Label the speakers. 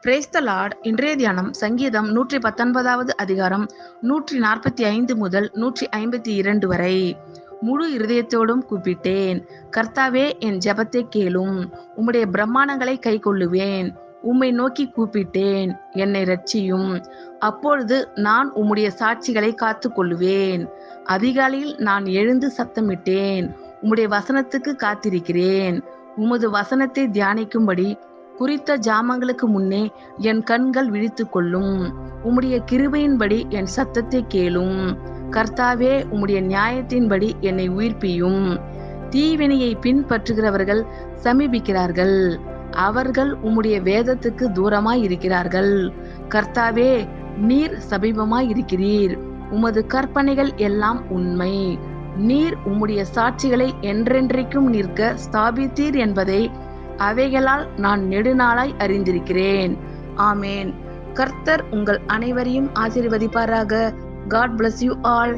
Speaker 1: Praise the Lord. இன்றைய தியானம் சங்கீதம் 119வது அதிகாரம் 145 முதல் 152 வரை. முழு இருதயத்தோடும் கூப்பிட்டேன், கர்த்தாவே என் ஜெபத்தை கேளும். உம்முடைய பிரமாணங்களை கை கொள்ளுவேன். உம்மை நோக்கி கூப்பிட்டேன், என்னை இரட்சியும். அப்பொழுது நான் உம்முடைய சாட்சிகளை காத்து கொள்ளுவேன். அதிகாலையில் நான் எழுந்து சத்தமிட்டேன், உம்முடைய வசனத்துக்கு காத்திருக்கிறேன். உமது வசனத்தை தியானிக்கும்படி குறித்த ஜாமங்களுக்கு முன்னே என் கண்கள் விழித்து கொள்ளும். உம்முடைய கிருபையின்படி என் சத்தத்தை கேளும். கர்த்தாவே, உம்முடைய நியாயத்தின்படி என்னை உயிர்ப்பியும். தீவினையை பின்பற்றுகிறவர்கள் சமீபிக்கிறார்கள். அவர்கள் உம்முடைய வேதத்துக்கு தூரமாய் இருக்கிறார்கள். கர்த்தாவே, நீர் சமீபமாய் இருக்கிறீர். உமது கற்பனைகள் எல்லாம் உண்மை. நீர் உம்முடைய சாட்சிகளை என்றென்றைக்கும் நிற்க ஸ்தாபித்தீர் என்பதை அவைகளால் நான் நெடுநாளாய் அறிந்திருக்கிறேன். ஆமேன். கர்த்தர் உங்கள் அனைவரையும் ஆசீர்வதிப்பாராக. God bless you all.